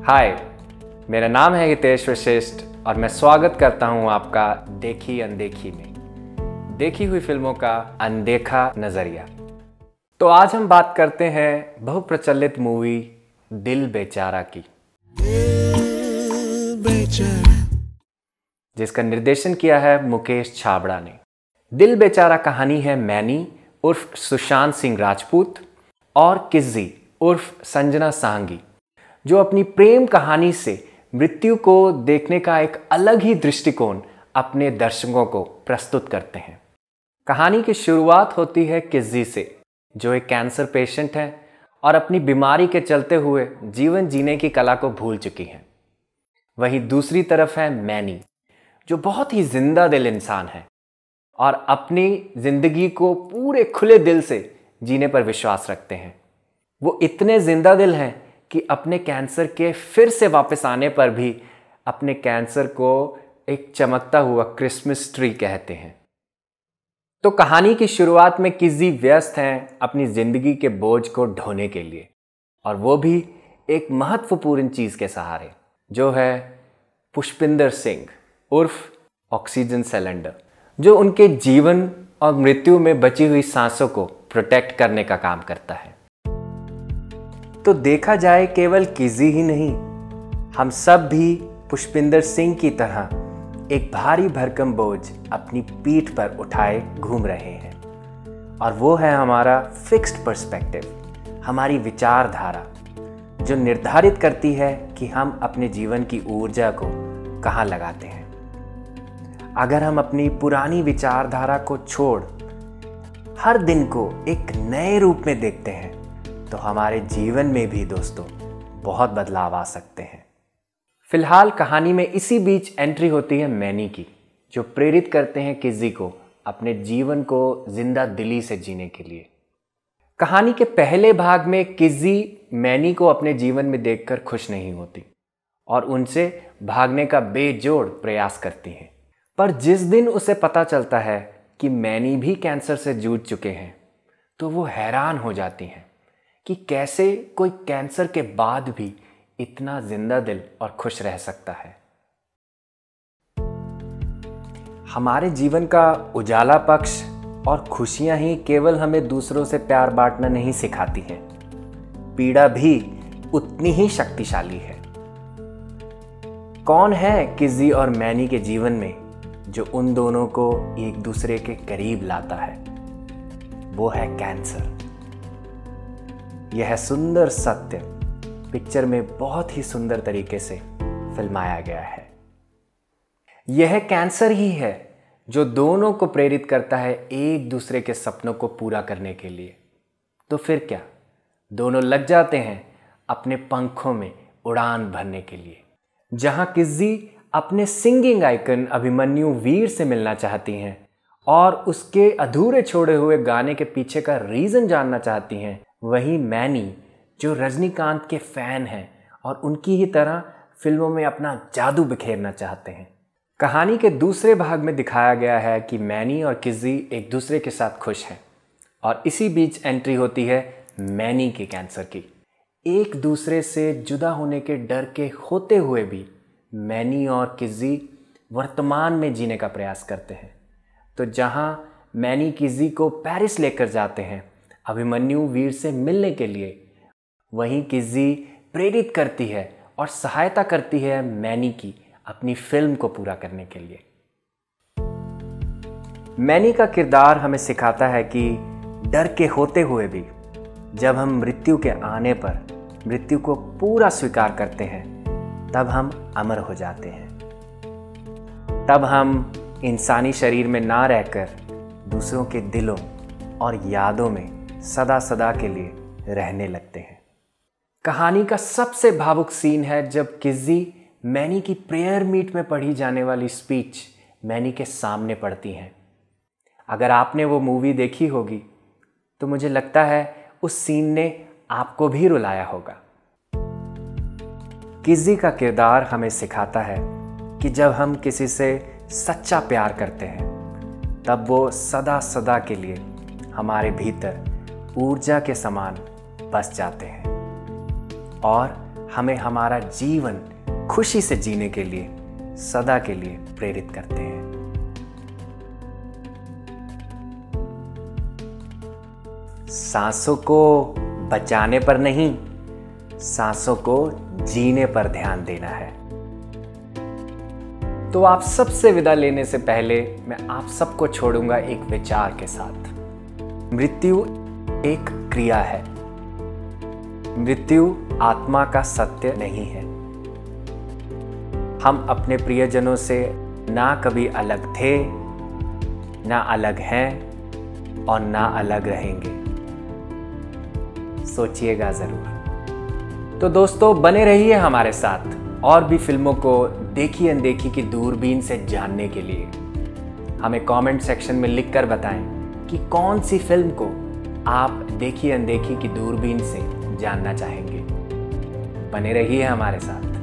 हाय, मेरा नाम है हितेश वशिष्ठ और मैं स्वागत करता हूं आपका देखी अनदेखी में देखी हुई फिल्मों का अनदेखा नजरिया। तो आज हम बात करते हैं बहुप्रचलित मूवी दिल बेचारा की, जिसका निर्देशन किया है मुकेश छाबड़ा ने। दिल बेचारा कहानी है मैनी उर्फ सुशांत सिंह राजपूत और किज्जी उर्फ संजना सांगी, जो अपनी प्रेम कहानी से मृत्यु को देखने का एक अलग ही दृष्टिकोण अपने दर्शकों को प्रस्तुत करते हैं। कहानी की शुरुआत होती है किज्जी से, जो एक कैंसर पेशेंट है और अपनी बीमारी के चलते हुए जीवन जीने की कला को भूल चुकी हैं। वहीं दूसरी तरफ है मैनी, जो बहुत ही जिंदा दिल इंसान है और अपनी जिंदगी को पूरे खुले दिल से जीने पर विश्वास रखते हैं। वो इतने जिंदा दिल हैं कि अपने कैंसर के फिर से वापस आने पर भी अपने कैंसर को एक चमकता हुआ क्रिसमस ट्री कहते हैं। तो कहानी की शुरुआत में किज्जी व्यस्त हैं अपनी जिंदगी के बोझ को ढोने के लिए, और वो भी एक महत्वपूर्ण चीज के सहारे, जो है पुष्पिंदर सिंह उर्फ ऑक्सीजन सिलेंडर, जो उनके जीवन और मृत्यु में बची हुई सांसों को प्रोटेक्ट करने का काम करता है। तो देखा जाए केवल किज्जी ही नहीं, हम सब भी पुष्पिंदर सिंह की तरह एक भारी भरकम बोझ अपनी पीठ पर उठाए घूम रहे हैं, और वो है हमारा फिक्स्ड पर्सपेक्टिव, हमारी विचारधारा, जो निर्धारित करती है कि हम अपने जीवन की ऊर्जा को कहाँ लगाते हैं। अगर हम अपनी पुरानी विचारधारा को छोड़ हर दिन को एक नए रूप में देखते हैं, तो हमारे जीवन में भी दोस्तों बहुत बदलाव आ सकते हैं। फिलहाल कहानी में इसी बीच एंट्री होती है मैनी की, जो प्रेरित करते हैं किज्जी को अपने जीवन को जिंदा दिली से जीने के लिए। कहानी के पहले भाग में किज्जी मैनी को अपने जीवन में देखकर खुश नहीं होती और उनसे भागने का बेजोड़ प्रयास करती हैं। पर जिस दिन उसे पता चलता है कि मैनी भी कैंसर से जूझ चुके हैं, तो वो हैरान हो जाती हैं कि कैसे कोई कैंसर के बाद भी इतना जिंदा दिल और खुश रह सकता है। हमारे जीवन का उजाला पक्ष और खुशियां ही केवल हमें दूसरों से प्यार बांटना नहीं सिखाती हैं, पीड़ा भी उतनी ही शक्तिशाली है। कौन है किज्जी और मैनी के जीवन में जो उन दोनों को एक दूसरे के करीब लाता है? वो है कैंसर। यह सुंदर सत्य पिक्चर में बहुत ही सुंदर तरीके से फिल्माया गया है। यह कैंसर ही है जो दोनों को प्रेरित करता है एक दूसरे के सपनों को पूरा करने के लिए। तो फिर क्या, दोनों लग जाते हैं अपने पंखों में उड़ान भरने के लिए। जहां किज्जी अपने सिंगिंग आइकन अभिमन्यु वीर से मिलना चाहती हैं और उसके अधूरे छोड़े हुए गाने के पीछे का रीजन जानना चाहती हैं, वहीं मैनी, जो रजनीकांत के फैन हैं और उनकी ही तरह फिल्मों में अपना जादू बिखेरना चाहते हैं। कहानी के दूसरे भाग में दिखाया गया है कि मैनी और किज्जी एक दूसरे के साथ खुश हैं, और इसी बीच एंट्री होती है मैनी के कैंसर की। एक दूसरे से जुदा होने के डर के होते हुए भी मैनी और किज्जी वर्तमान में जीने का प्रयास करते हैं। तो जहां मैनी किज्जी को पेरिस लेकर जाते हैं अभिमन्यु वीर से मिलने के लिए, वहीं किज्जी प्रेरित करती है और सहायता करती है मैनी की अपनी फिल्म को पूरा करने के लिए। मैनी का किरदार हमें सिखाता है कि डर के होते हुए भी जब हम मृत्यु के आने पर मृत्यु को पूरा स्वीकार करते हैं, तब हम अमर हो जाते हैं। तब हम इंसानी शरीर में ना रहकर दूसरों के दिलों और यादों में सदा सदा के लिए रहने लगते हैं। कहानी का सबसे भावुक सीन है जब किज्जी मैनी की प्रेयर मीट में पढ़ी जाने वाली स्पीच मैनी के सामने पढ़ती हैं। अगर आपने वो मूवी देखी होगी तो मुझे लगता है उस सीन ने आपको भी रुलाया होगा। किज्जी का किरदार हमें सिखाता है कि जब हम किसी से सच्चा प्यार करते हैं, तब वो सदा सदा के लिए हमारे भीतर ऊर्जा के समान बस जाते हैं और हमें हमारा जीवन खुशी से जीने के लिए सदा के लिए प्रेरित करते हैं। सांसों को बचाने पर नहीं, सांसों को जीने पर ध्यान देना है। तो आप सबसे विदा लेने से पहले मैं आप सबको छोड़ूंगा एक विचार के साथ। मृत्यु एक क्रिया है। मृत्यु आत्मा का सत्य नहीं है। हम अपने प्रियजनों से ना कभी अलग थे, ना अलग हैं और ना अलग रहेंगे। सोचिएगा जरूर। तो दोस्तों, बने रहिए हमारे साथ और भी फिल्मों को देखी अनदेखी की दूरबीन से जानने के लिए। हमें कमेंट सेक्शन में लिखकर बताएं कि कौन सी फिल्म को आप देखी अनदेखी की दूरबीन से जानना चाहेंगे। बने रहिए हमारे साथ।